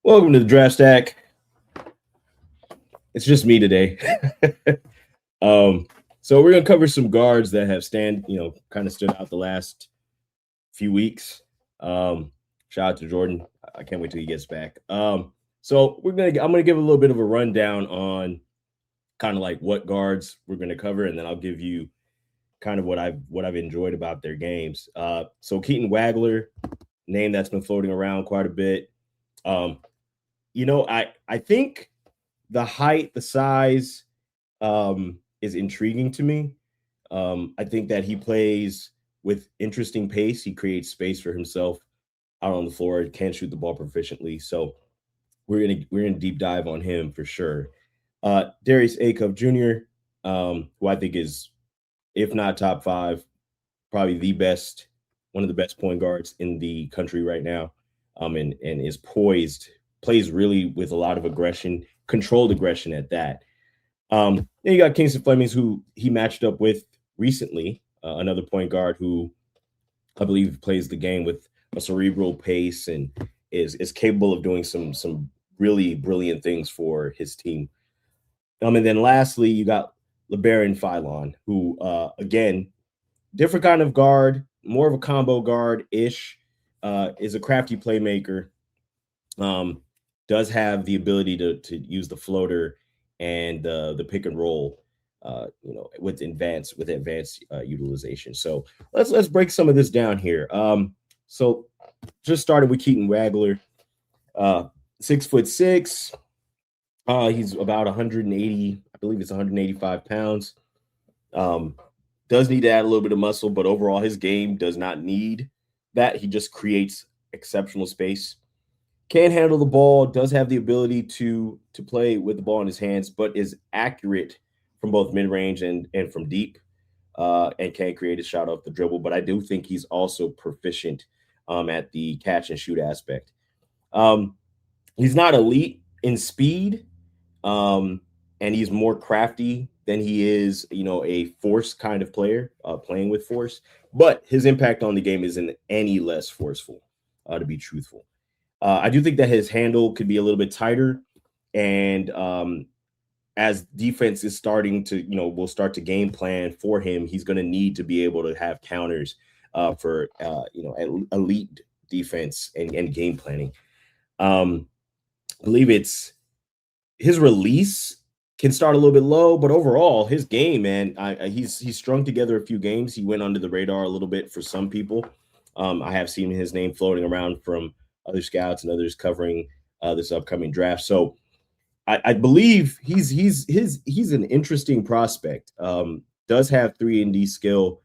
Welcome to the Draft Stack. It's just me today. um, so we're gonna cover some guards that have kind of stood out the last few weeks. Shout out to Jordan. I can't wait till he gets back. So I'm gonna give a little bit of a rundown on kind of like what guards we're gonna cover, and then I'll give you kind of what I've enjoyed about their games. So Keaton Wagler, name that's been floating around quite a bit. Um, I think the height, the size, is intriguing to me. I think that he plays with interesting pace. He creates space for himself out on the floor. Can shoot the ball proficiently. So we're gonna deep dive on him for sure. Darius Acuff Jr., who I think is, if not top five, probably one of the best point guards in the country right now. And is poised, plays really with a lot of aggression, controlled aggression at that. Then you got Kingston Flemings, who he matched up with recently, another point guard who I believe plays the game with a cerebral pace and is capable of doing some really brilliant things for his team. And then lastly, you got LeBaron Philon, who again, different kind of guard, more of a combo guard ish, is a crafty playmaker. Does have the ability to use the floater and the pick and roll, with advanced utilization. So let's break some of this down here. So just started with Keaton Wagler, 6'6". He's about 180, I believe it's 185 pounds. Does need to add a little bit of muscle, but overall his game does not need that. He just creates exceptional space. Can handle the ball, does have the ability to play with the ball in his hands, but is accurate from both mid-range and from deep, and can create a shot off the dribble. But I do think he's also proficient at the catch and shoot aspect. He's not elite in speed, and he's more crafty than he is, a force kind of player, playing with force. But his impact on the game isn't any less forceful, to be truthful. I do think that his handle could be a little bit tighter, and as defense is starting to, will start to game plan for him, he's going to need to be able to have counters for elite defense and game planning. I believe it's his release can start a little bit low, but overall his game, man, he's strung together a few games. He went under the radar a little bit for some people. I have seen his name floating around from other scouts and others covering this upcoming draft. So I believe he's an interesting prospect. Does have 3-and-D skill.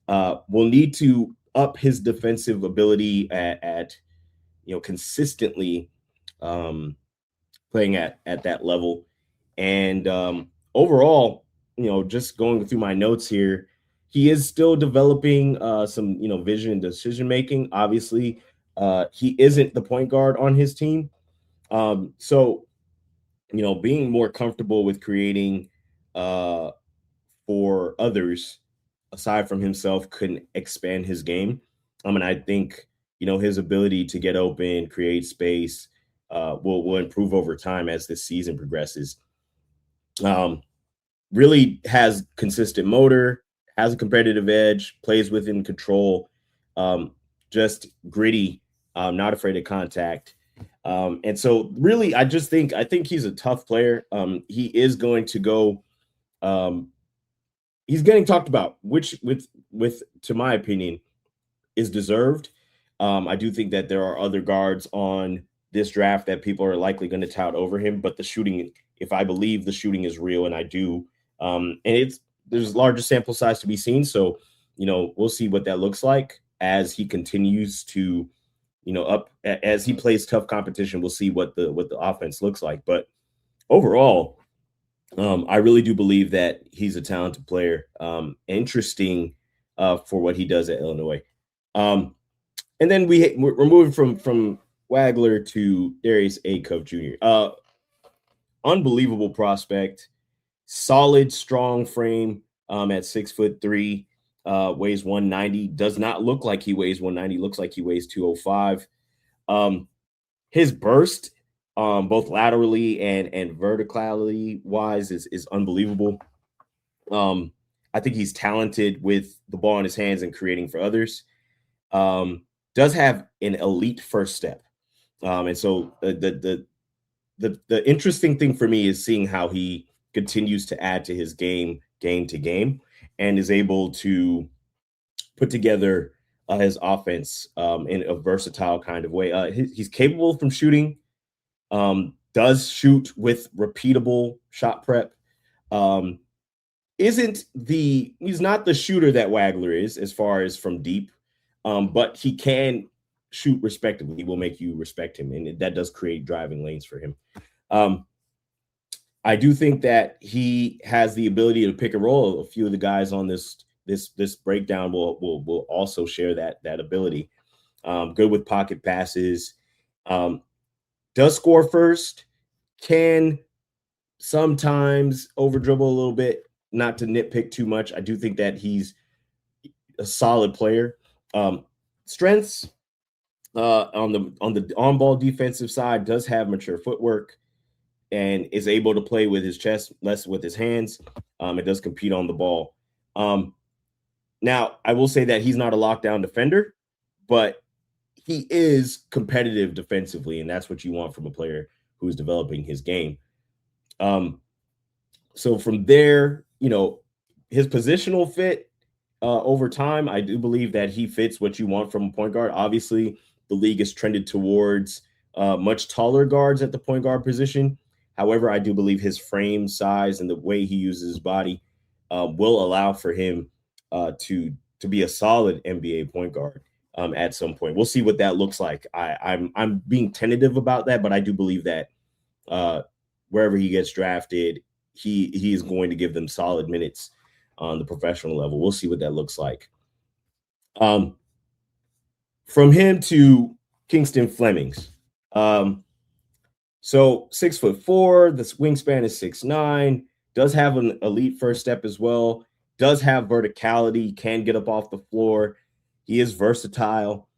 Will need to up his defensive ability at consistently playing at that level. And overall, just going through my notes here, he is still developing some vision and decision making. Obviously, he isn't the point guard on his team. So, being more comfortable with creating for others aside from himself couldn't expand his game. And I think, his ability to get open, create space, will improve over time as this season progresses. Really has consistent motor, has a competitive edge, plays within control, just gritty, not afraid of contact. And so really, I think he's a tough player. He is going to go, he's getting talked about, which to my opinion is deserved. I do think that there are other guards on this draft that people are likely going to tout over him, but the shooting, if I believe the shooting is real, and I do, and there's larger sample size to be seen. So, we'll see what that looks like as he continues to, as he plays tough competition. We'll see what the offense looks like. But overall, I really do believe that he's a talented player, interesting for what he does at Illinois. And then we're moving from Wagler to Darius Acuff Jr. Unbelievable prospect, solid, strong frame, at 6'3", weighs 190. Does not look like he weighs 190. Looks like he weighs 205. His burst both laterally and verticality wise is unbelievable. I think he's talented with the ball in his hands and creating for others. Um, does have an elite first step. And so the interesting thing for me is seeing how he continues to add to his game to game, and is able to put together his offense in a versatile kind of way. He's capable from shooting, does shoot with repeatable shot prep. Um, he's not the shooter that Wagler is as far as from deep, but he can shoot respectively. He will make you respect him, and that does create driving lanes for him. Um, I do think that he has the ability to pick and roll. A few of the guys on this breakdown will also share that ability. Good with pocket passes. Um, does score first. Can sometimes over dribble a little bit. Not to nitpick too much. I do think that he's a solid player. Strengths on the on ball defensive side, does have mature footwork and is able to play with his chest, less with his hands. It does compete on the ball. Now, I will say that he's not a lockdown defender, but he is competitive defensively, and that's what you want from a player who is developing his game. So from there, his positional fit over time, I do believe that he fits what you want from a point guard. Obviously, the league has trended towards much taller guards at the point guard position. However, I do believe his frame size and the way he uses his body will allow for him to be a solid NBA point guard at some point. We'll see what that looks like. I'm being tentative about that, but I do believe that wherever he gets drafted, he is going to give them solid minutes on the professional level. We'll see what that looks like. From him to Kingston Flemings. So 6'4", the wingspan is 6'9", does have an elite first step as well, does have verticality, can get up off the floor. He is versatile,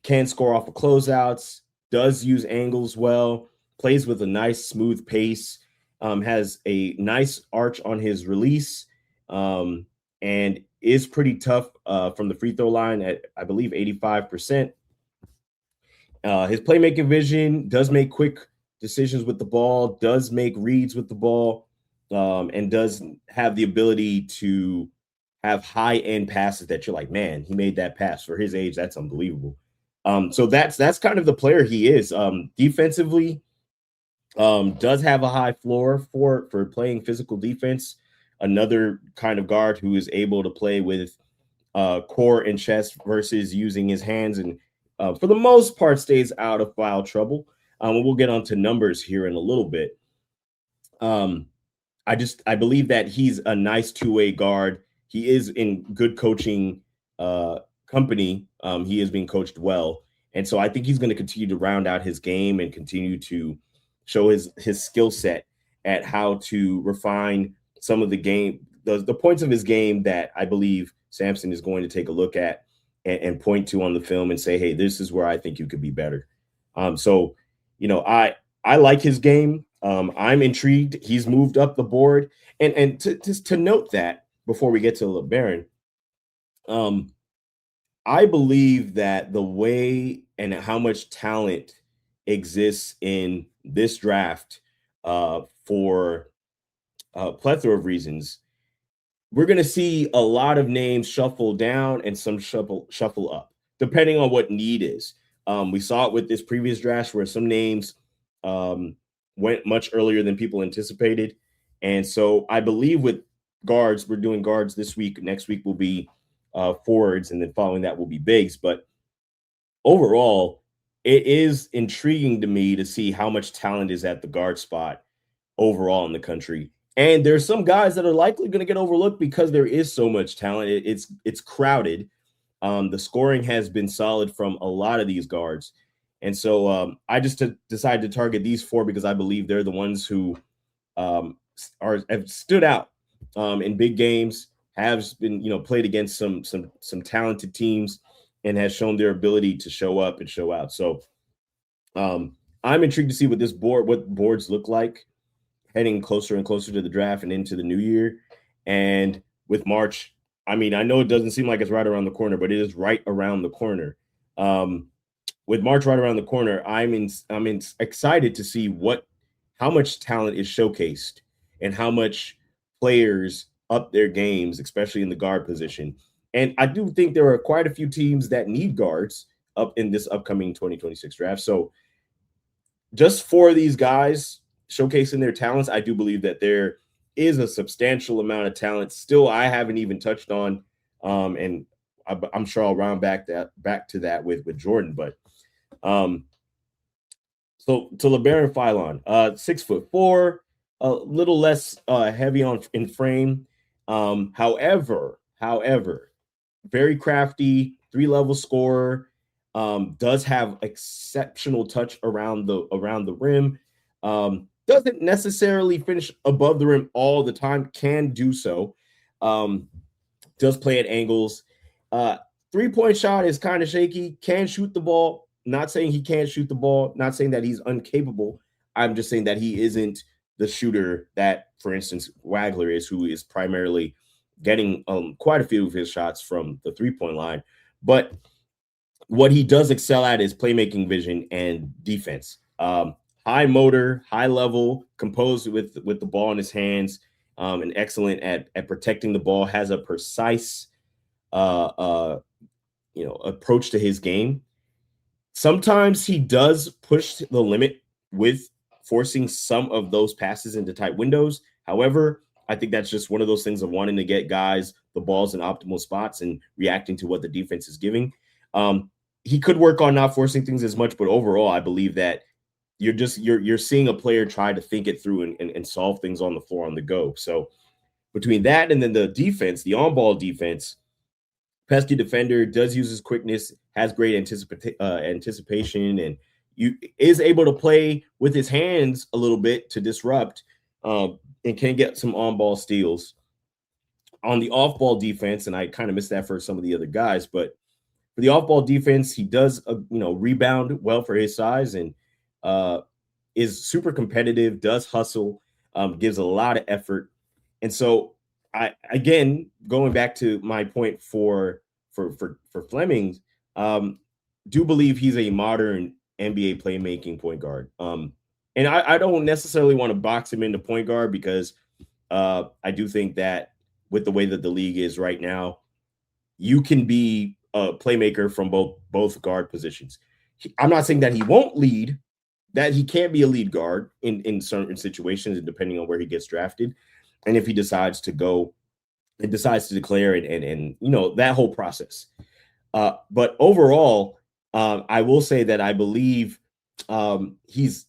can score off of closeouts, does use angles well, plays with a nice smooth pace, has a nice arch on his release, and is pretty tough from the free throw line at, I believe, 85%. His playmaking vision, does make quick decisions with the ball, does make reads with the ball, and does have the ability to have high-end passes that you're like, man, he made that pass for his age. That's unbelievable. So that's kind of the player he is. Defensively, does have a high floor for playing physical defense. Another kind of guard who is able to play with core and chest versus using his hands, and for the most part stays out of foul trouble. We'll get onto numbers here in a little bit. I believe that he's a nice two-way guard. He is in good coaching company. He is being coached well. And so I think he's going to continue to round out his game and continue to show his skill set at how to refine some of the points of his game that I believe Sampson is going to take a look at and point to on the film and say, hey, this is where I think you could be better. So, I like his game. I'm intrigued. He's moved up the board. And to note that before we get to LeBaron, I believe that the way and how much talent exists in this draft for a plethora of reasons, we're going to see a lot of names shuffle down and some shuffle up, depending on what need is. We saw it with this previous draft where some names went much earlier than people anticipated. And so I believe with guards, we're doing guards this week. Next week will be forwards, and then following that will be bigs. But overall, it is intriguing to me to see how much talent is at the guard spot overall in the country. And there's some guys that are likely going to get overlooked because there is so much talent. It's crowded. The scoring has been solid from a lot of these guards. And so I just decided to target these four because I believe they're the ones who have stood out in big games, have been played against some talented teams, and has shown their ability to show up and show out. So I'm intrigued to see what boards look like heading closer and closer to the draft and into the new year. And with March, I mean, I know it doesn't seem like it's right around the corner, but it is right around the corner. Um, with March right around the corner, excited to see how much talent is showcased and how much players up their games, especially in the guard position. And I do think there are quite a few teams that need guards up in this upcoming 2026 draft. So just for these guys showcasing their talents, I do believe that there is a substantial amount of talent still I haven't even touched on. And I'm sure I'll round back to that with Jordan. But um, so to LeBaron Philon, 6'4", a little less heavy on in frame. However, very crafty, 3-level scorer. Does have exceptional touch around the rim. Doesn't necessarily finish above the rim all the time. Can do so. Does play at angles. 3-point shot is kind of shaky. Can shoot the ball. Not saying he can't shoot the ball. Not saying that he's incapable. I'm just saying that he isn't the shooter that, for instance, Wagler is, who is primarily getting quite a few of his shots from the 3-point line. But what he does excel at is playmaking vision and defense. High motor, high level, composed with the ball in his hands, and excellent at protecting the ball. Has a precise, approach to his game. Sometimes he does push the limit with forcing some of those passes into tight windows. However, I think that's just one of those things of wanting to get guys the balls in optimal spots and reacting to what the defense is giving. He could work on not forcing things as much, but overall, I believe that you're seeing a player try to think it through and solve things on the floor on the go. So between that and then the defense, the on-ball defense, pesky defender, does use his quickness, has great anticipation, and is able to play with his hands a little bit to disrupt, and can get some on-ball steals. On the off-ball defense, and I kind of missed that for some of the other guys, but for the off-ball defense, he does rebound well for his size, and is super competitive, does hustle, gives a lot of effort. And so I, again, going back to my point for Fleming, do believe he's a modern NBA playmaking point guard. And I don't necessarily want to box him into point guard because I do think that with the way that the league is right now, you can be a playmaker from both guard positions. I'm not saying that he won't lead, that he can't be a lead guard in certain situations, depending on where he gets drafted, and if he decides to go and decides to declare and that whole process. But overall, I will say that I believe he's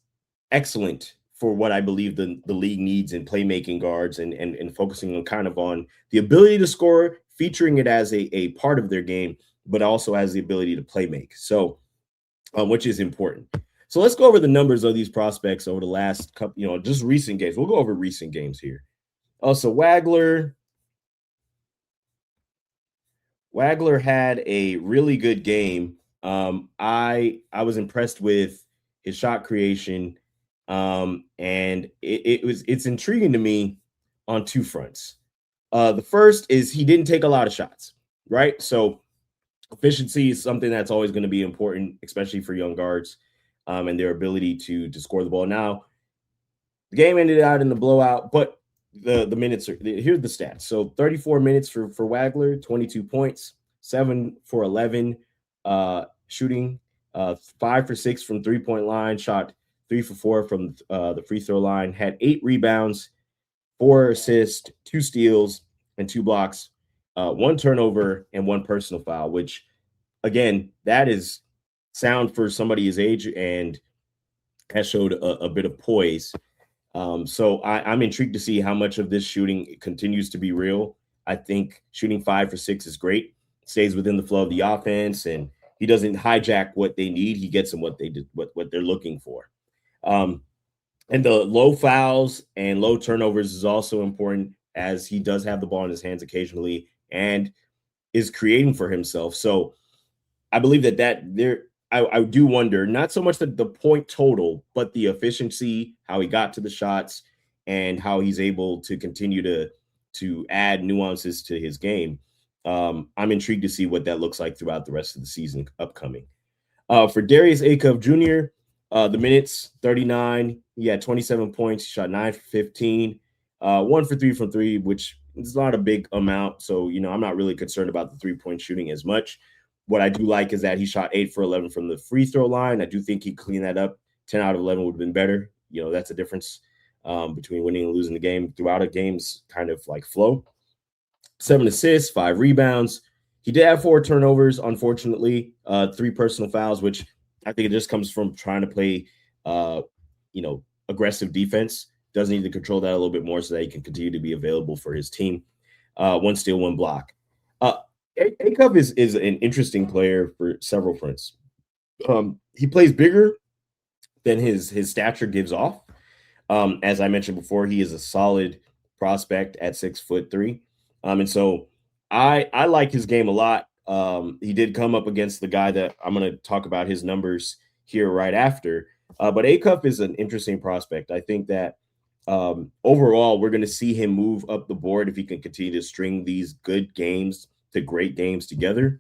excellent for what I believe the league needs in playmaking guards and focusing on kind of on the ability to score, featuring it as a part of their game, but also as the ability to play make. So, which is important. So let's go over the numbers of these prospects over the last couple, just recent games. We'll go over recent games here. So Wagler had a really good game. I was impressed with his shot creation, and it's intriguing to me on two fronts. The first is he didn't take a lot of shots, right? So efficiency is something that's always going to be important, especially for young guards, and their ability to score the ball. Now, the game ended out in the blowout, but the minutes here's the stats. So 34 minutes for Wagler, 22 points, 7 for 11 shooting, 5 for 6 from 3-point line, shot 3 for 4 from the free throw line, had 8 rebounds, 4 assists, 2 steals, and 2 blocks, 1 turnover, and 1 personal foul, which, again, that is sound for somebody his age and has showed a bit of poise. So I'm intrigued to see how much of this shooting continues to be real. I think shooting 5 for 6 is great, stays within the flow of the offense, and he doesn't hijack what they need. He gets them what they're looking for. And the low fouls and low turnovers is also important, as he does have the ball in his hands occasionally and is creating for himself. So I believe that I do wonder not so much the point total, but the efficiency, how he got to the shots, and how he's able to continue to add nuances to his game. I'm intrigued to see what that looks like throughout the rest of the season upcoming. For Darius Akov Jr., the minutes 39. He had 27 points, shot 9 for 15, 1 for 3 from three, which is not a big amount. So, I'm not really concerned about the 3-point shooting as much. What I do like is that he shot 8 for 11 from the free throw line. I do think he cleaned that up. 10 out of 11 would have been better. That's a difference between winning and losing the game throughout a game's kind of like flow. 7 assists, 5 rebounds. He did have 4 turnovers, unfortunately, 3 personal fouls, which I think it just comes from trying to play, aggressive defense. Does need to control that a little bit more so that he can continue to be available for his team. 1 steal, 1 block. Akov is an interesting player for several fronts. He plays bigger than his stature gives off. As I mentioned before, he is a solid prospect at 6'3". And so I like his game a lot. He did come up against the guy that I'm going to talk about his numbers here right after. But Akov is an interesting prospect. I think that overall, we're going to see him move up the board if he can continue to string these good games to great games together.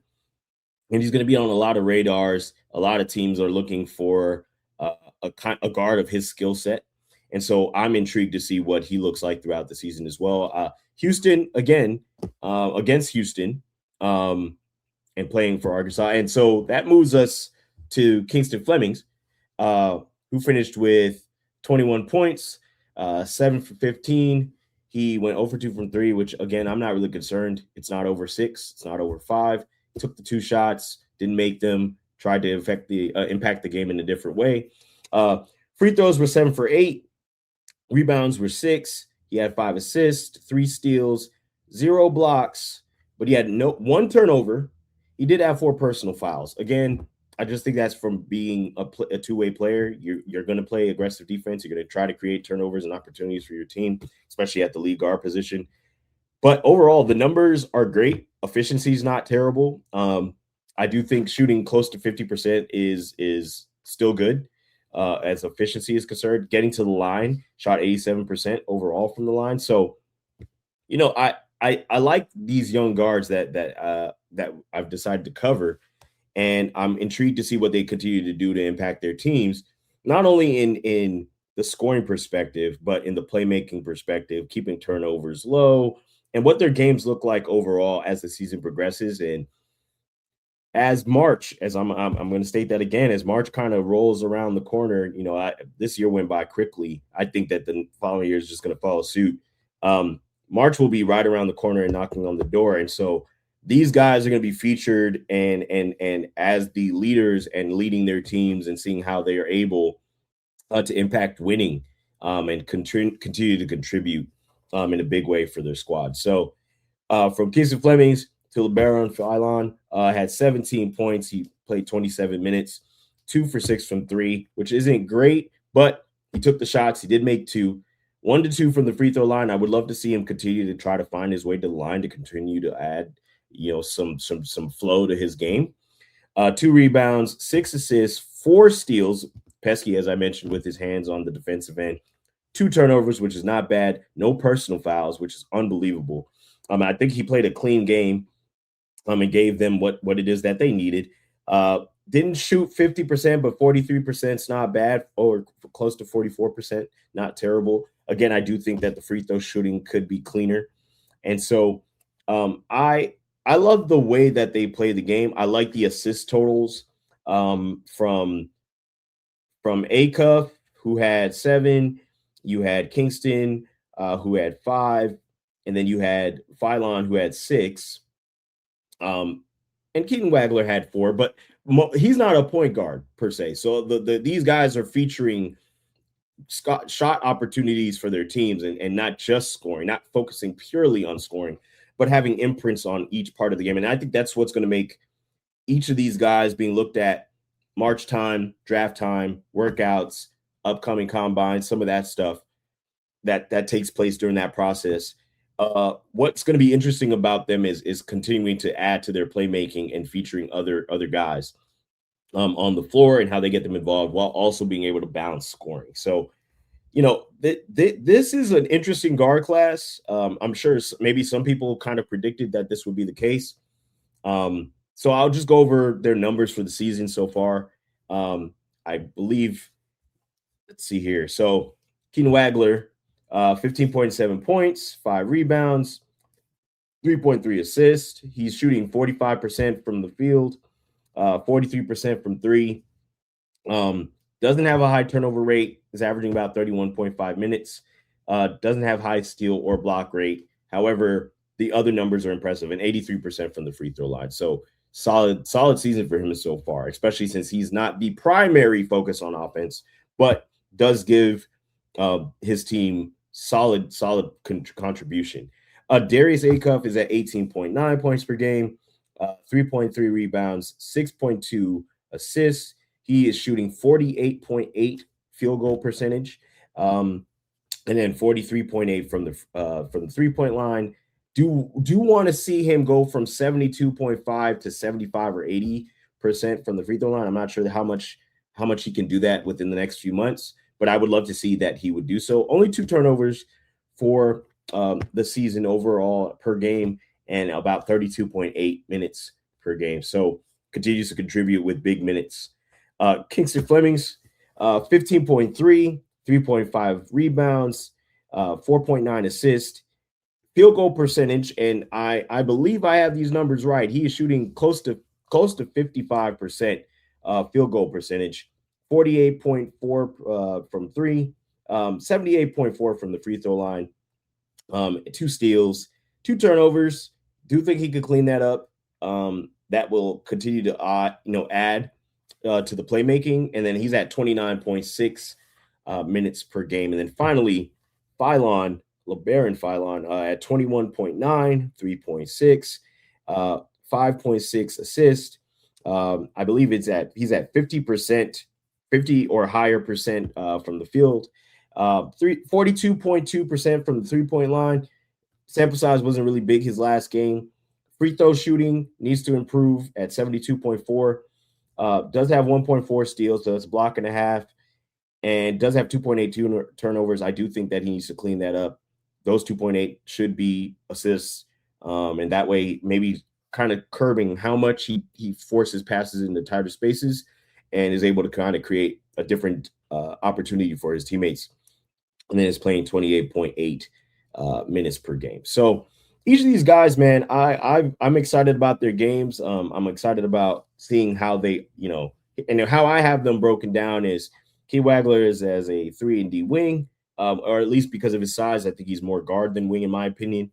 And he's going to be on a lot of radars. A lot of teams are looking for a guard of his skill set. And so I'm intrigued to see what he looks like throughout the season as well. Houston, again, against Houston and playing for Arkansas. And so that moves us to Kingston Flemings, who finished with 21 points, 7 for 15. He went 0 for 2 from 3, which, again, I'm not really concerned. It's not over 6. It's not over 5. He took the 2 shots, didn't make them, tried to impact the game in a different way. Free throws were 7 for 8. Rebounds were 6. He had 5 assists, 3 steals, 0 blocks, but he had 1 turnover. He did have 4 personal fouls. Again, I just think that's from being a two-way player. You're going to play aggressive defense. You're going to try to create turnovers and opportunities for your team, especially at the lead guard position. But overall, the numbers are great. Efficiency is not terrible. I do think shooting close to 50% is still good as efficiency is concerned. Getting to the line, shot 87% overall from the line. So, I like these young guards that I've decided to cover. And I'm intrigued to see what they continue to do to impact their teams, not only in the scoring perspective, but in the playmaking perspective, keeping turnovers low, and what their games look like overall as the season progresses. And as March, as I'm going to state that again, as March kind of rolls around the corner, this year went by quickly. I think that the following year is just going to follow suit. March will be right around the corner and knocking on the door, and so these guys are going to be featured and as the leaders and leading their teams and seeing how they are able to impact winning and continue to contribute in a big way for their squad. So from Kingston Flemings to LeBaron Philon, had 17 points. He played 27 minutes, 2 for 6 from 3, which isn't great, but he took the shots. He did make 2. 1 to 2 from the free throw line. I would love to see him continue to try to find his way to the line to continue to add some flow to his game. 2 rebounds, 6 assists, 4 steals. Pesky, as I mentioned, with his hands on the defensive end. 2 turnovers, which is not bad. No personal fouls, which is unbelievable. I think he played a clean game and gave them what it is that they needed. Didn't shoot 50%, but 43% is not bad, or close to 44%, not terrible. Again, I do think that the free throw shooting could be cleaner. And so I love the way that they play the game. I like the assist totals from Akov, who had 7. You had Kingston, who had 5. And then you had Philon, who had 6. And Keaton Wagler had 4. But he's not a point guard, per se. So these guys are featuring shot opportunities for their teams and not just scoring, not focusing purely on scoring, but having imprints on each part of the game. And I think that's what's going to make each of these guys being looked at March time, draft time, workouts, upcoming combines, some of that stuff that takes place during that process. What's going to be interesting about them is continuing to add to their playmaking and featuring other guys. on the floor and how they get them involved while also being able to balance scoring. So, this is an interesting guard class. I'm sure maybe some people kind of predicted that this would be the case. So I'll just go over their numbers for the season so far. I believe, let's see here. So Keenan Wagler, 15.7 points, 5 rebounds, 3.3 assists. He's shooting 45% from the field, 43% from three. Doesn't have a high turnover rate, is averaging about 31.5 minutes. Doesn't have high steal or block rate. However, the other numbers are impressive, and 83% from the free throw line. So solid season for him so far, especially since he's not the primary focus on offense, but does give his team solid contribution. Darius Acuff is at 18.9 points per game, 3.3 rebounds, 6.2 assists. He is shooting 48.8 field goal percentage, and then 43.8 from the 3-point line. Do want to see him go from 72.5 to 75 or 80% from the free throw line. I'm not sure how much he can do that within the next few months, but I would love to see that he would do so. Only 2 turnovers for the season overall per game, and about 32.8 minutes per game. So continues to contribute with big minutes. Kingston Flemings, 15.3, 3.5 rebounds, 4.9 assists, field goal percentage, and I believe I have these numbers right. He is shooting close to 55% field goal percentage, 48.4 from three, 78.4 from the free throw line, 2 steals, 2 turnovers. Do think he could clean that up. That will continue to add to the playmaking, and then he's at 29.6 minutes per game. And then finally, LeBaron Philon at 21.9, 3.6, 5.6 assists. I believe he's at 50%, 50 or higher percent from the field. 42.2% from the 3-point line. Sample size wasn't really big his last game. Free throw shooting needs to improve at 72.4. Does have 1.4 steals, so it's a block and a half, and does have 2.8 turnovers. I do think that he needs to clean that up. Those 2.8 should be assists, and that way maybe kind of curbing how much he forces passes into tighter spaces and is able to kind of create a different opportunity for his teammates. And then is playing 28.8 minutes per game. So each of these guys, man, I'm excited about their games. I'm excited about seeing how they, and how I have them broken down is Key Wagler is as a 3-and-D wing, or at least because of his size. I think he's more guard than wing, in my opinion.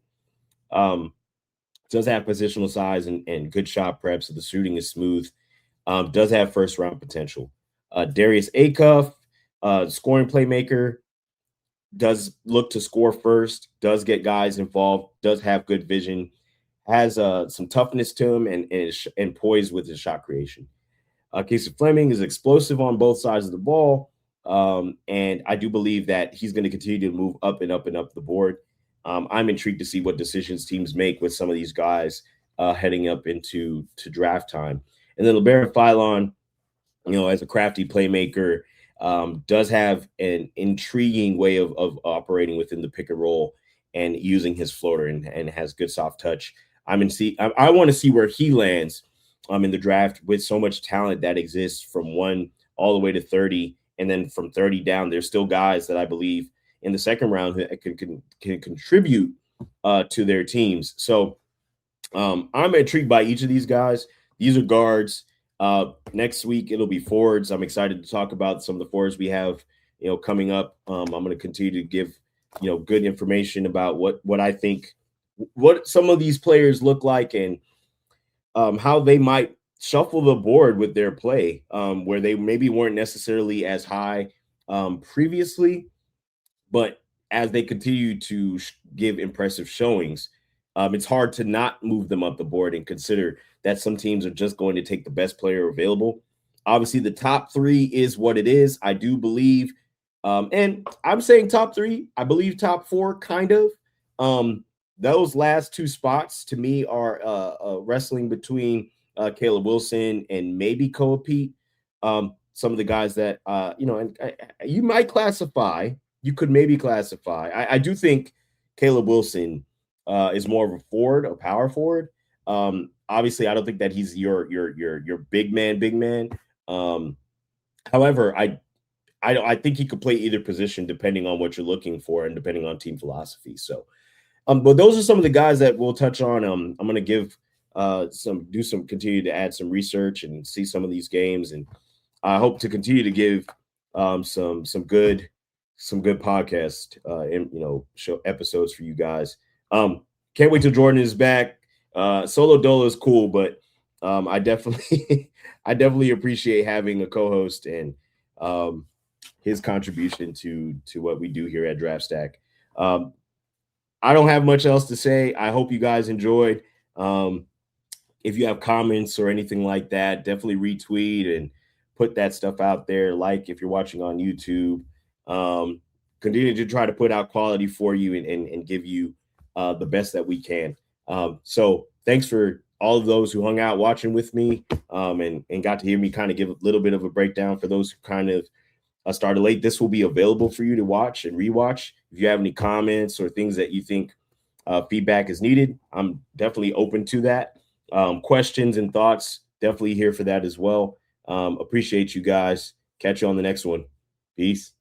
Does have positional size and good shot prep, so the shooting is smooth. Does have first round potential. Darius Acuff, scoring playmaker, does look to score first, does get guys involved, does have good vision, has some toughness to him, and poise with his shot creation. Casey Fleming is explosive on both sides of the ball, and I do believe that he's going to continue to move up and up and up the board. I'm intrigued to see what decisions teams make with some of these guys heading up into draft time. And then LeBaron Philon, as a crafty playmaker, does have an intriguing way of operating within the pick and roll and using his floater, and has good soft touch. I want to see where he lands in the draft with so much talent that exists from 1 all the way to 30, and then from 30 down, there's still guys that I believe in the second round who can contribute to their teams. So I'm intrigued by each of these guys. These are guards. Next week it'll be forwards. I'm excited to talk about some of the forwards we have, coming up. I'm going to continue to give, good information about what I think, what some of these players look like, and how they might shuffle the board with their play, where they maybe weren't necessarily as high previously, but as they continue to give impressive showings, it's hard to not move them up the board and consider that some teams are just going to take the best player available. Obviously, the top 3 is what it is. I do believe, and I'm saying top 3, I believe top 4, kind of. Those last 2 spots to me are wrestling between Caleb Wilson and maybe Koa Pete. some of the guys that and you might classify. You could maybe classify. I do think Caleb Wilson is more of a forward, a power forward. Obviously, I don't think that he's your big man, big man. Um, However, I think he could play either position depending on what you're looking for and depending on team philosophy. So, but those are some of the guys that we'll touch on. I'm going to give continue to add some research and see some of these games, and I hope to continue to give some good podcast and show episodes for you guys. Can't wait till Jordan is back. Solo Dolo is cool, but I definitely I definitely appreciate having a co-host and his contribution to what we do here at Draft Stack. I don't have much else to say. I hope you guys enjoyed. If you have comments or anything like that, definitely retweet and put that stuff out there. Like if you're watching on YouTube, continue to try to put out quality for you and give you the best that we can. So thanks for all of those who hung out watching with me and got to hear me kind of give a little bit of a breakdown for those who kind of started late. This will be available for you to watch and rewatch. If you have any comments or things that you think feedback is needed, I'm definitely open to that. Questions and thoughts, definitely here for that as well. Appreciate you guys. Catch you on the next one. Peace.